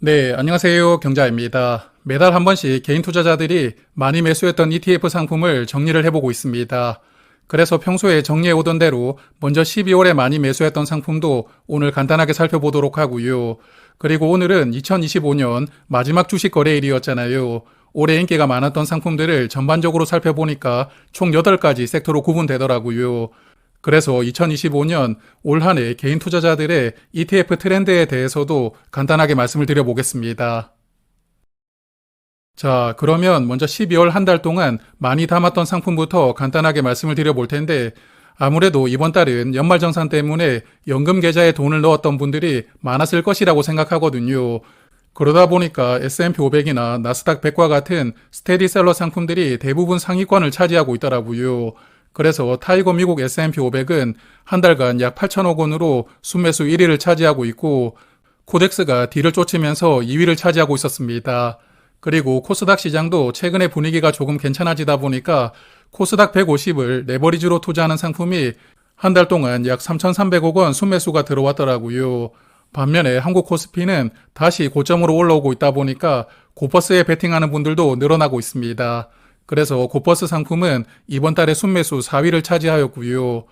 네, 안녕하세요. 경자입니다. 매달 한 번씩 개인 투자자들이 많이 매수했던 ETF 상품을 정리를 해보고 있습니다. 그래서 평소에 정리해 오던 대로 먼저 12월에 많이 매수했던 상품도 오늘 간단하게 살펴보도록 하고요. 그리고 오늘은 2025년 마지막 주식 거래일이었잖아요. 올해 인기가 많았던 상품들을 전반적으로 살펴보니까 총 8가지 섹터로 구분되더라고요. 그래서 2025년 올 한 해 개인 투자자들의 ETF 트렌드에 대해서도 간단하게 말씀을 드려보겠습니다. 자, 그러면 먼저 12월 한 달 동안 많이 담았던 상품부터 간단하게 말씀을 드려볼 텐데, 아무래도 이번 달은 연말정산 때문에 연금 계좌에 돈을 넣었던 분들이 많았을 것이라고 생각하거든요. 그러다 보니까 S&P 500이나 나스닥 100과 같은 스테디셀러 상품들이 대부분 상위권을 차지하고 있더라고요. 그래서 타이거 미국 S&P 500은 한 달간 약 8천억 원으로 순매수 1위를 차지하고 있고, 코덱스가 뒤를 쫓으면서 2위를 차지하고 있었습니다. 그리고 코스닥 시장도 최근에 분위기가 조금 괜찮아지다 보니까 코스닥 150을 레버리지로 투자하는 상품이 한 달 동안 약 3,300억 원 순매수가 들어왔더라고요. 반면에 한국 코스피는 다시 고점으로 올라오고 있다 보니까 고버스에 베팅하는 분들도 늘어나고 있습니다. 그래서 고버스 상품은 이번 달에 순매수 4위를 차지하였고요.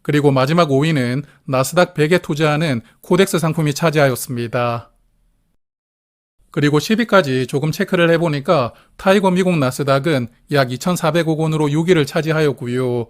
그리고 마지막 5위는 나스닥 100에 투자하는 코덱스 상품이 차지하였습니다. 그리고 10위까지 조금 체크를 해보니까 타이거 미국 나스닥은 약 2,400억 원으로 6위를 차지하였고요.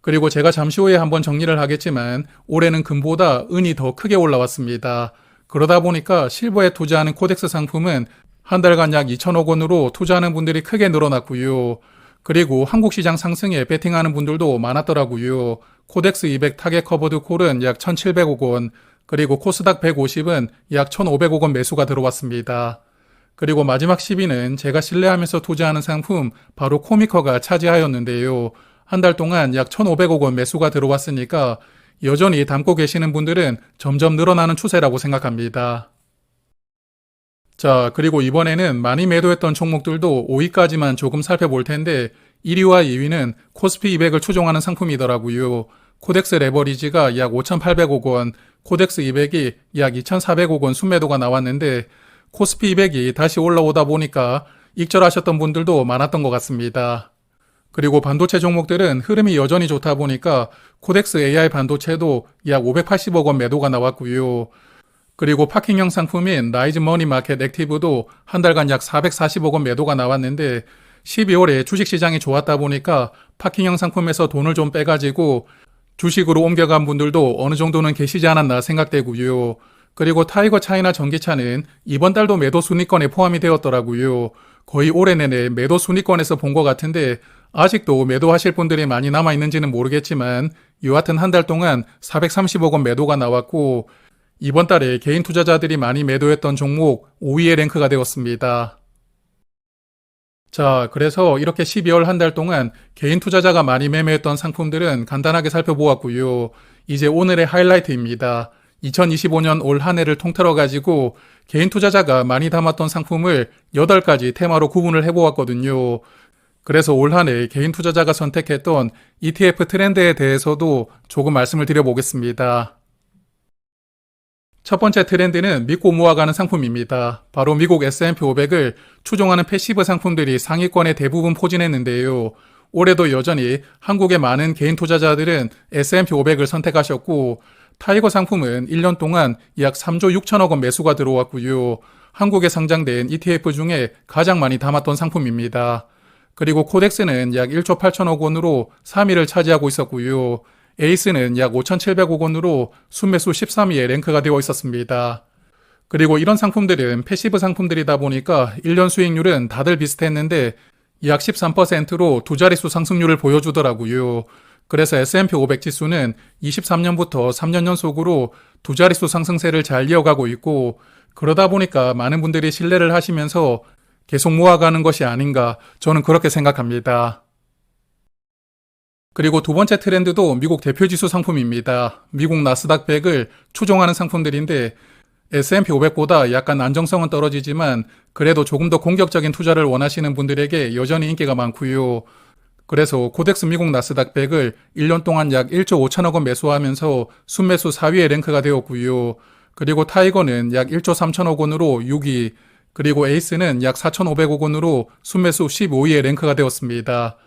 그리고 제가 잠시 후에 한번 정리를 하겠지만 올해는 금보다 은이 더 크게 올라왔습니다. 그러다 보니까 실버에 투자하는 코덱스 상품은 한 달간 약 2천억 원으로 투자하는 분들이 크게 늘어났고요. 그리고 한국 시장 상승에 베팅하는 분들도 많았더라고요. 코덱스 200 타겟 커버드 콜은 약 1,700억 원, 그리고 코스닥 150은 약 1,500억 원 매수가 들어왔습니다. 그리고 마지막 10위는 제가 신뢰하면서 투자하는 상품 바로 코미커가 차지하였는데요. 한 달 동안 약 1,500억 원 매수가 들어왔으니까 여전히 담고 계시는 분들은 점점 늘어나는 추세라고 생각합니다. 자, 그리고 이번에는 많이 매도했던 종목들도 5위까지만 조금 살펴볼 텐데 1위와 2위는 코스피 200을 추종하는 상품이더라고요. 코덱스 레버리지가 약 5,800억 원, 코덱스 200이 약 2,400억 원 순매도가 나왔는데 코스피 200이 다시 올라오다 보니까 익절하셨던 분들도 많았던 것 같습니다. 그리고 반도체 종목들은 흐름이 여전히 좋다 보니까 코덱스 AI 반도체도 약 580억 원 매도가 나왔고요. 그리고 파킹형 상품인 라이즈 머니 마켓 액티브도 한 달간 약 440억 원 매도가 나왔는데 12월에 주식시장이 좋았다 보니까 파킹형 상품에서 돈을 좀 빼가지고 주식으로 옮겨간 분들도 어느 정도는 계시지 않았나 생각되고요. 그리고 타이거 차이나 전기차는 이번 달도 매도 순위권에 포함이 되었더라고요. 거의 올해 내내 매도 순위권에서 본 것 같은데 아직도 매도하실 분들이 많이 남아있는지는 모르겠지만 여하튼 한 달 동안 430억 원 매도가 나왔고 이번 달에 개인 투자자들이 많이 매도했던 종목 5위에 랭크가 되었습니다. 자, 그래서 이렇게 12월 한 달 동안 개인 투자자가 많이 매매했던 상품들은 간단하게 살펴보았고요. 이제 오늘의 하이라이트입니다. 2025년 올 한 해를 통틀어 가지고 개인 투자자가 많이 담았던 상품을 8가지 테마로 구분을 해보았거든요. 그래서 올 한 해 개인 투자자가 선택했던 ETF 트렌드에 대해서도 조금 말씀을 드려보겠습니다. 첫 번째 트렌드는 믿고 모아가는 상품입니다. 바로 미국 S&P 500을 추종하는 패시브 상품들이 상위권에 대부분 포진했는데요. 올해도 여전히 한국의 많은 개인 투자자들은 S&P 500을 선택하셨고 타이거 상품은 1년 동안 약 3조 6천억 원 매수가 들어왔고요. 한국에 상장된 ETF 중에 가장 많이 담았던 상품입니다. 그리고 코덱스는 약 1조 8천억 원으로 3위를 차지하고 있었고요. 에이스는 약 5,700억 원으로 순매수 13위에 랭크가 되어 있었습니다. 그리고 이런 상품들은 패시브 상품들이다 보니까 1년 수익률은 다들 비슷했는데 약 13%로 두 자릿수 상승률을 보여주더라고요. 그래서 S&P 500 지수는 23년부터 3년 연속으로 두 자릿수 상승세를 잘 이어가고 있고 그러다 보니까 많은 분들이 신뢰를 하시면서 계속 모아가는 것이 아닌가 저는 그렇게 생각합니다. 그리고 두 번째 트렌드도 미국 대표지수 상품입니다. 미국 나스닥 100을 추종하는 상품들인데 S&P 500보다 약간 안정성은 떨어지지만 그래도 조금 더 공격적인 투자를 원하시는 분들에게 여전히 인기가 많고요. 그래서 코덱스 미국 나스닥 100을 1년 동안 약 1조 5천억 원 매수하면서 순매수 4위에 랭크가 되었고요. 그리고 타이거는 약 1조 3천억 원으로 6위, 그리고 에이스는 약 4,500억 원으로 순매수 15위에 랭크가 되었습니다.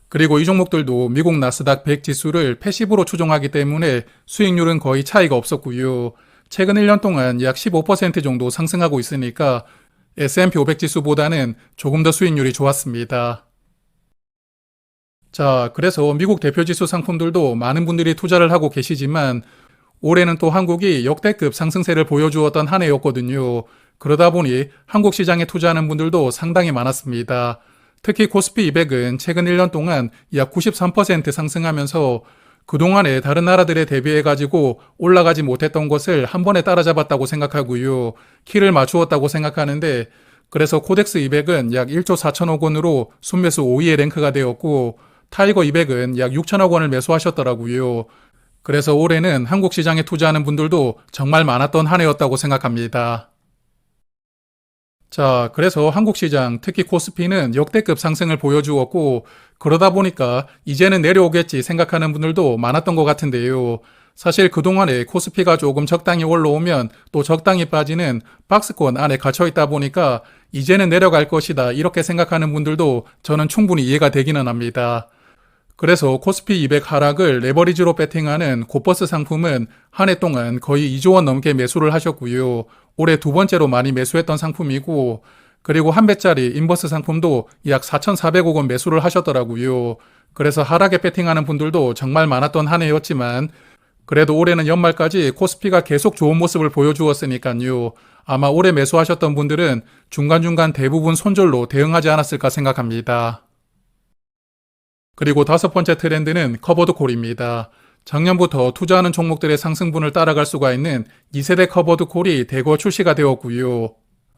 그리고 이 종목들도 미국 나스닥 100 지수를 패시브로 추종하기 때문에 수익률은 거의 차이가 없었고요. 최근 1년 동안 약 15% 정도 상승하고 있으니까 S&P 500 지수보다는 조금 더 수익률이 좋았습니다. 자, 그래서 미국 대표 지수 상품들도 많은 분들이 투자를 하고 계시지만 올해는 또 한국이 역대급 상승세를 보여주었던 한 해였거든요. 그러다 보니 한국 시장에 투자하는 분들도 상당히 많았습니다. 특히 코스피 200은 최근 1년 동안 약 93% 상승하면서 그동안에 다른 나라들에 대비해가지고 올라가지 못했던 것을 한 번에 따라잡았다고 생각하고요. 키를 맞추었다고 생각하는데 그래서 코덱스 200은 약 1조 4천억 원으로 순매수 5위에 랭크가 되었고 타이거 200은 약 6천억 원을 매수하셨더라고요. 그래서 올해는 한국 시장에 투자하는 분들도 정말 많았던 한 해였다고 생각합니다. 자, 그래서 한국 시장, 특히 코스피는 역대급 상승을 보여주었고 그러다 보니까 이제는 내려오겠지 생각하는 분들도 많았던 것 같은데요. 사실 그동안에 코스피가 조금 적당히 올라오면 또 적당히 빠지는 박스권 안에 갇혀 있다 보니까 이제는 내려갈 것이다 이렇게 생각하는 분들도 저는 충분히 이해가 되기는 합니다. 그래서 코스피 200 하락을 레버리지로 베팅하는 고버스 상품은 한 해 동안 거의 2조 원 넘게 매수를 하셨고요. 올해 두 번째로 많이 매수했던 상품이고 그리고 한 배짜리 인버스 상품도 약 4,400억 원 매수를 하셨더라고요. 그래서 하락에 베팅하는 분들도 정말 많았던 한 해였지만 그래도 올해는 연말까지 코스피가 계속 좋은 모습을 보여주었으니까요. 아마 올해 매수하셨던 분들은 중간중간 대부분 손절로 대응하지 않았을까 생각합니다. 그리고 다섯 번째 트렌드는 커버드 콜입니다. 작년부터 투자하는 종목들의 상승분을 따라갈 수가 있는 2세대 커버드 콜이 대거 출시가 되었고요.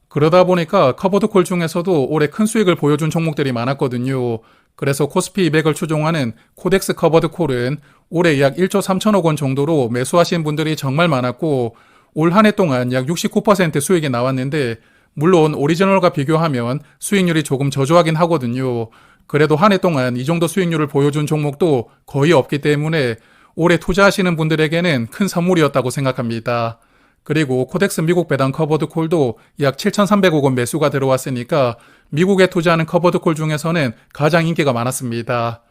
그러다 보니까 커버드 콜 중에서도 올해 큰 수익을 보여준 종목들이 많았거든요. 그래서 코스피 200을 추종하는 코덱스 커버드 콜은 올해 약 1조 3천억 원 정도로 매수하신 분들이 정말 많았고 올 한 해 동안 약 69% 수익이 나왔는데 물론 오리지널과 비교하면 수익률이 조금 저조하긴 하거든요. 그래도 한 해 동안 이 정도 수익률을 보여준 종목도 거의 없기 때문에 올해 투자하시는 분들에게는 큰 선물이었다고 생각합니다. 그리고 코덱스 미국 배당 커버드 콜도 약 7,300억 원 매수가 들어왔으니까 미국에 투자하는 커버드 콜 중에서는 가장 인기가 많았습니다.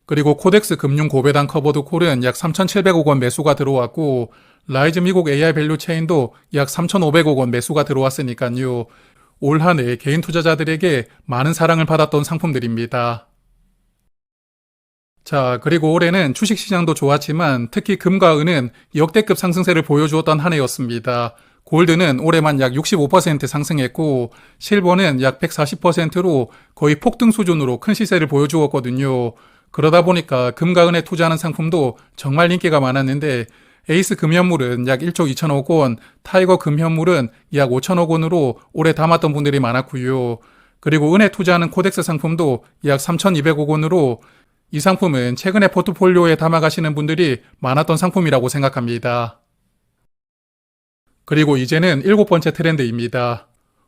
그리고 코덱스 금융 고배당 커버드 콜은 약 3,700억 원 매수가 들어왔고 라이즈 미국 AI 밸류 체인도 약 3,500억 원 매수가 들어왔으니까요. 올 한 해 개인 투자자들에게 많은 사랑을 받았던 상품들입니다. 자, 그리고 올해는 주식시장도 좋았지만 특히 금과 은은 역대급 상승세를 보여주었던 한 해였습니다. 골드는 올해만 약 65% 상승했고 실버는 약 140%로 거의 폭등 수준으로 큰 시세를 보여주었거든요. 그러다 보니까 금과 은에 투자하는 상품도 정말 인기가 많았는데 에이스 금현물은 약 1조 2천억 원, 타이거 금현물은 약 5천억 원으로 올해 담았던 분들이 많았고요. 그리고 은에 투자하는 코덱스 상품도 약 3,200억 원으로 이 상품은 최근에 포트폴리오에 담아가시는 분들이 많았던 상품이라고 생각합니다. 그리고 이제는 일곱 번째 트렌드입니다.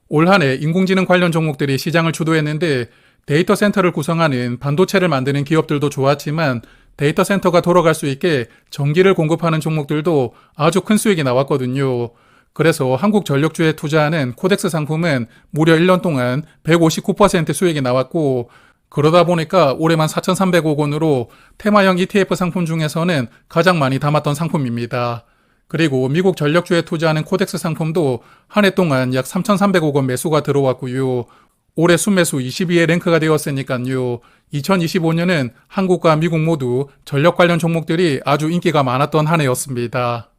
올 한 해 인공지능 관련 종목들이 시장을 주도했는데 데이터 센터를 구성하는 반도체를 만드는 기업들도 좋았지만 데이터 센터가 돌아갈 수 있게 전기를 공급하는 종목들도 아주 큰 수익이 나왔거든요. 그래서 한국전력주에 투자하는 코덱스 상품은 무려 1년 동안 159% 수익이 나왔고 그러다 보니까 올해만 4,300억 원으로 테마형 ETF 상품 중에서는 가장 많이 담았던 상품입니다. 그리고 미국 전력주에 투자하는 코덱스 상품도 한 해 동안 약 3,300억 원 매수가 들어왔고요. 올해 순매수 22에 랭크가 되었으니까요. 2025년은 한국과 미국 모두 전력 관련 종목들이 아주 인기가 많았던 한 해였습니다.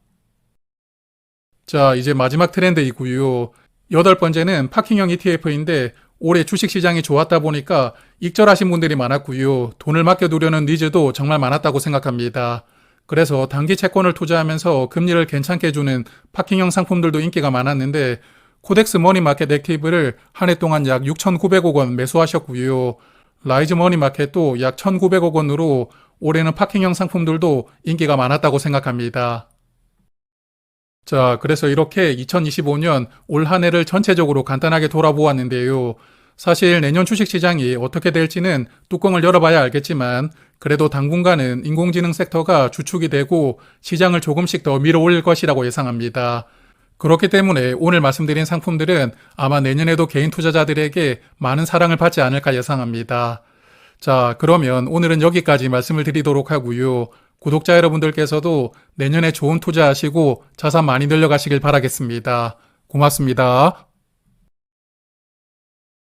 자, 이제 마지막 트렌드이고요. 여덟 번째는 파킹형 ETF인데 올해 주식시장이 좋았다 보니까 익절하신 분들이 많았고요. 돈을 맡겨두려는 니즈도 정말 많았다고 생각합니다. 그래서 단기 채권을 투자하면서 금리를 괜찮게 주는 파킹형 상품들도 인기가 많았는데 코덱스 머니마켓 액티브를 한 해 동안 약 6,900억 원 매수하셨고요. 라이즈 머니마켓도 약 1,900억 원으로 올해는 파킹형 상품들도 인기가 많았다고 생각합니다. 자, 그래서 이렇게 2025년 올 한 해를 전체적으로 간단하게 돌아보았는데요. 사실 내년 주식시장이 어떻게 될지는 뚜껑을 열어봐야 알겠지만 그래도 당분간은 인공지능 섹터가 주축이 되고 시장을 조금씩 더 밀어 올릴 것이라고 예상합니다. 그렇기 때문에 오늘 말씀드린 상품들은 아마 내년에도 개인 투자자들에게 많은 사랑을 받지 않을까 예상합니다. 자, 그러면 오늘은 여기까지 말씀을 드리도록 하고요. 구독자 여러분들께서도 내년에 좋은 투자하시고 자산 많이 늘려가시길 바라겠습니다. 고맙습니다.